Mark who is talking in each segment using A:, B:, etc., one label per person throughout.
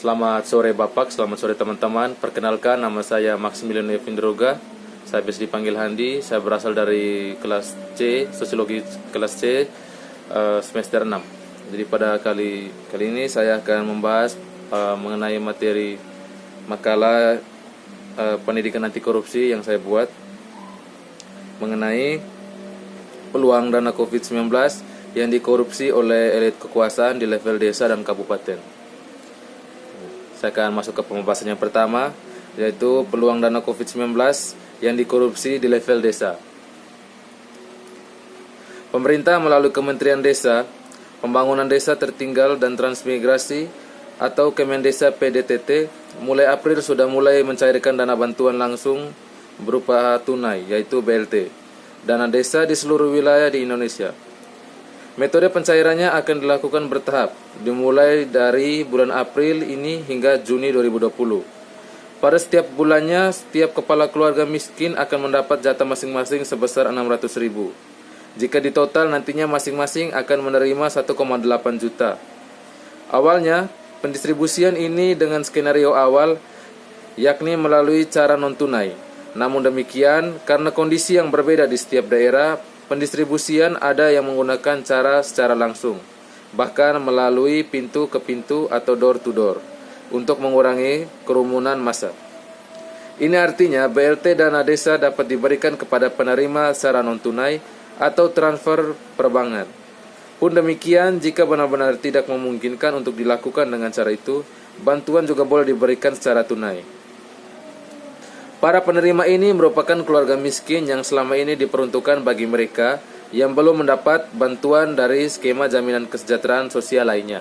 A: Selamat sore Bapak, selamat sore teman-teman. Perkenalkan, nama saya Maximilian Evindroga. Saya biasa dipanggil Handi. Saya berasal dari kelas C, Sosiologi kelas C, semester 6. Jadi pada kali ini saya akan membahas mengenai materi makalah pendidikan anti korupsi yang saya buat mengenai peluang dana COVID-19 yang dikorupsi oleh elit kekuasaan di level desa dan kabupaten. Saya akan masuk ke pembahasan yang pertama, yaitu peluang dana COVID-19 yang dikorupsi di level desa. Pemerintah melalui Kementerian Desa, Pembangunan Desa Tertinggal dan Transmigrasi atau Kemendesa PDTT mulai April sudah mulai mencairkan dana bantuan langsung berupa tunai, yaitu BLT, dana desa di seluruh wilayah di Indonesia. Metode pencairannya akan dilakukan bertahap, dimulai dari bulan April ini hingga Juni 2020. Pada setiap bulannya, setiap kepala keluarga miskin akan mendapat jatah masing-masing sebesar 600.000. Jika ditotal nantinya masing-masing akan menerima 1,8 juta. Awalnya, pendistribusian ini dengan skenario awal, yakni melalui cara non-tunai. Namun demikian, karena kondisi yang berbeda di setiap daerah, pendistribusian ada yang menggunakan cara secara langsung, bahkan melalui pintu ke pintu atau door to door, untuk mengurangi kerumunan massa. Ini artinya BLT dana desa dapat diberikan kepada penerima secara non-tunai atau transfer perbankan. Pun demikian, jika benar-benar tidak memungkinkan untuk dilakukan dengan cara itu, bantuan juga boleh diberikan secara tunai. Para penerima ini merupakan keluarga miskin yang selama ini diperuntukkan bagi mereka yang belum mendapat bantuan dari skema jaminan kesejahteraan sosial lainnya.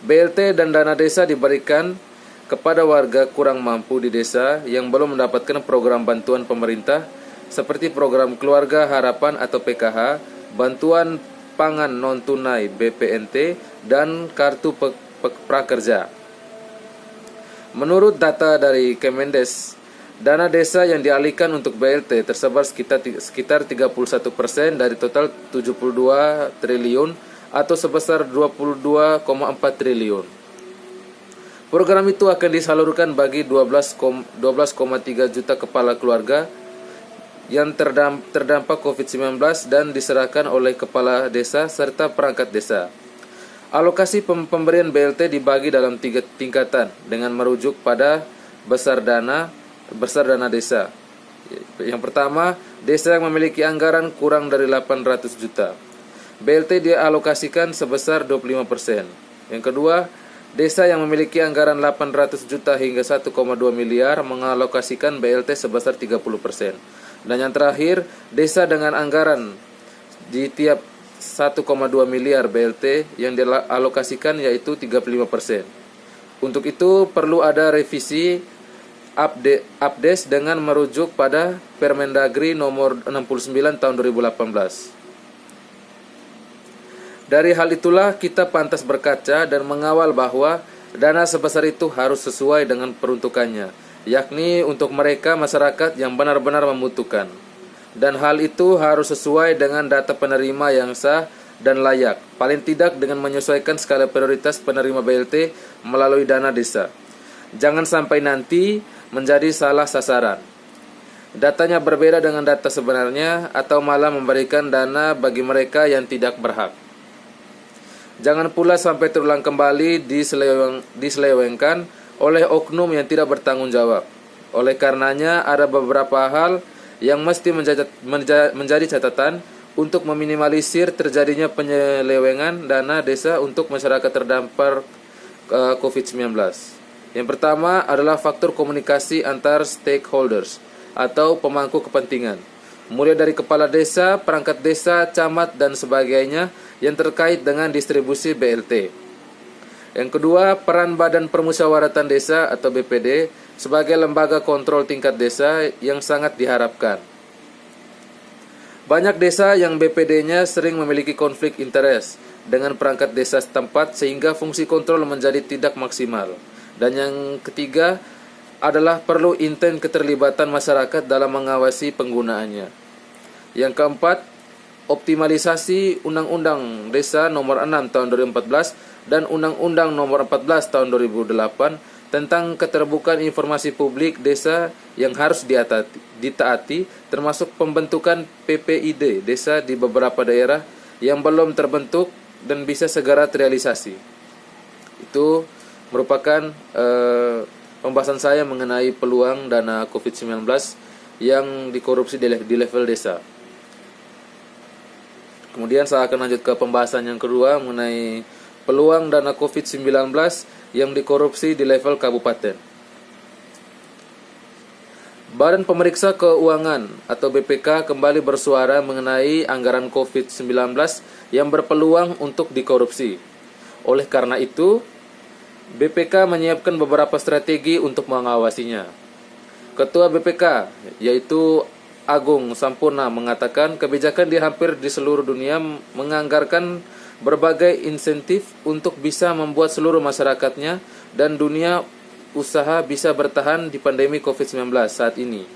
A: BLT dan dana desa diberikan kepada warga kurang mampu di desa yang belum mendapatkan program bantuan pemerintah seperti program Keluarga Harapan atau PKH, bantuan pangan non-tunai BPNT, dan kartu prakerja. Menurut data dari Kemendes, dana desa yang dialihkan untuk BLT tersebar sekitar 31% dari total 72 triliun atau sebesar 22,4 triliun. Program itu akan disalurkan bagi 12,3 juta kepala keluarga yang terdampak COVID-19 dan diserahkan oleh kepala desa serta perangkat desa. Alokasi pemberian BLT dibagi dalam 3 tingkatan dengan merujuk pada besar dana desa. Yang pertama, desa yang memiliki anggaran kurang dari 800 juta. BLT dialokasikan sebesar 25%. Yang kedua, desa yang memiliki anggaran 800 juta hingga 1,2 miliar mengalokasikan BLT sebesar 30%. Dan yang terakhir, desa dengan anggaran di tiap 1,2 miliar BLT yang dialokasikan yaitu 35%. Untuk itu perlu ada revisi update dengan merujuk pada Permendagri nomor 69 tahun 2018. Dari hal itulah kita pantas berkaca dan mengawal bahwa dana sebesar itu harus sesuai dengan peruntukannya, yakni untuk mereka masyarakat yang benar-benar membutuhkan. Dan hal itu harus sesuai dengan data penerima yang sah dan layak, paling tidak dengan menyesuaikan skala prioritas penerima BLT melalui dana desa. Jangan sampai nanti menjadi salah sasaran. Datanya berbeda dengan data sebenarnya atau malah memberikan dana bagi mereka yang tidak berhak. Jangan pula sampai terulang kembali diselewengkan oleh oknum yang tidak bertanggung jawab. Oleh karenanya ada beberapa hal yang mesti menjadi catatan untuk meminimalisir terjadinya penyelewengan dana desa untuk masyarakat terdampak COVID-19. Yang pertama adalah faktor komunikasi antar stakeholders atau pemangku kepentingan, mulai dari kepala desa, perangkat desa, camat, dan sebagainya yang terkait dengan distribusi BLT. Yang kedua, peran Badan Permusyawaratan Desa atau BPD sebagai lembaga kontrol tingkat desa yang sangat diharapkan. Banyak desa yang BPD-nya sering memiliki konflik interest dengan perangkat desa setempat sehingga fungsi kontrol menjadi tidak maksimal. Dan yang ketiga adalah perlu intens keterlibatan masyarakat dalam mengawasi penggunaannya. Yang keempat, optimalisasi Undang-Undang Desa Nomor 6 Tahun 2014 dan Undang-Undang Nomor 14 Tahun 2008 tentang keterbukaan informasi publik desa yang harus ditaati, termasuk pembentukan PPID desa di beberapa daerah yang belum terbentuk dan bisa segera terrealisasi. Itu merupakan pembahasan saya mengenai peluang dana COVID-19 yang dikorupsi di level desa. Kemudian saya akan lanjut ke pembahasan yang kedua mengenai peluang dana COVID-19 yang dikorupsi di level kabupaten. Badan Pemeriksa Keuangan atau BPK kembali bersuara mengenai anggaran COVID-19 yang berpeluang untuk dikorupsi. Oleh karena itu, BPK menyiapkan beberapa strategi untuk mengawasinya. Ketua BPK, yaitu Agung Sampurna, mengatakan kebijakan hampir di seluruh dunia menganggarkan berbagai insentif untuk bisa membuat seluruh masyarakatnya dan dunia usaha bisa bertahan di pandemi COVID-19 saat ini.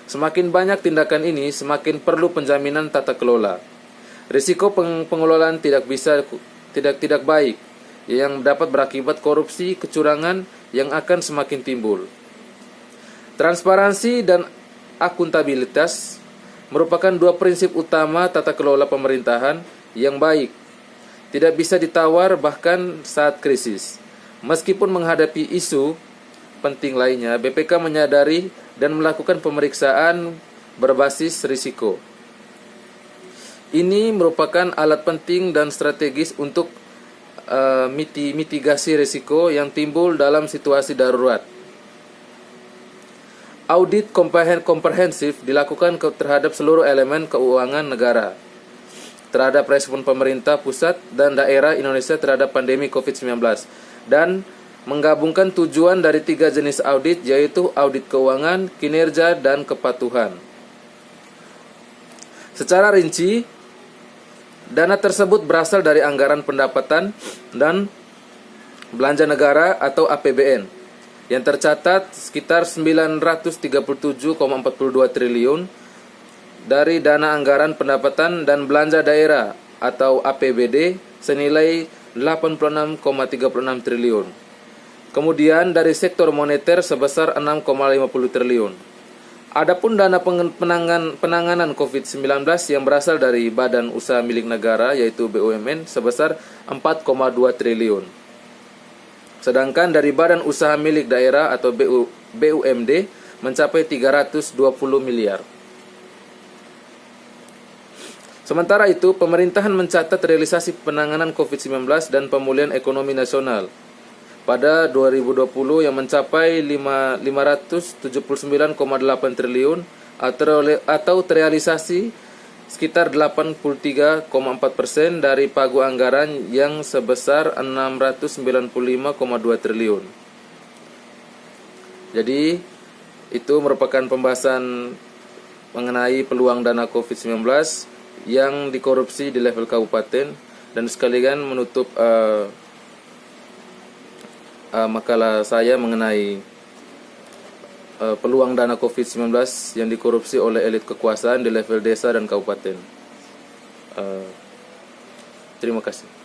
A: Semakin banyak tindakan ini, semakin perlu penjaminan tata kelola. Risiko pengelolaan tidak baik yang dapat berakibat korupsi, kecurangan yang akan semakin timbul. Transparansi dan akuntabilitas merupakan dua prinsip utama tata kelola pemerintahan yang baik. Tidak bisa ditawar bahkan saat krisis. Meskipun menghadapi isu penting lainnya, BPK menyadari dan melakukan pemeriksaan berbasis risiko. Ini merupakan alat penting dan strategis untuk mitigasi risiko yang timbul dalam situasi darurat. Audit komprehensif dilakukan terhadap seluruh elemen keuangan negara, terhadap respon pemerintah pusat dan daerah Indonesia terhadap pandemi COVID-19, dan menggabungkan tujuan dari 3 jenis audit, yaitu audit keuangan, kinerja, dan kepatuhan. Secara rinci, dana tersebut berasal dari anggaran pendapatan dan belanja negara atau APBN yang tercatat sekitar 937,42 triliun dari dana anggaran pendapatan dan belanja daerah atau APBD senilai 86,36 triliun. Kemudian dari sektor moneter sebesar 6,50 triliun. Adapun dana penanganan COVID-19 yang berasal dari badan usaha milik negara yaitu BUMN sebesar 4,2 triliun. Sedangkan dari badan usaha milik daerah atau BUMD mencapai 320 miliar. Sementara itu, pemerintahan mencatat realisasi penanganan COVID-19 dan pemulihan ekonomi nasional pada 2020 yang mencapai 579,8 triliun atau terrealisasi sekitar 83,4% dari pagu anggaran yang sebesar 695,2 triliun. Jadi, itu merupakan pembahasan mengenai peluang dana COVID-19 yang dikorupsi di level kabupaten, dan sekalian menutup makalah saya mengenai peluang dana COVID-19 yang dikorupsi oleh elit kekuasaan di level desa dan kabupaten. Terima kasih.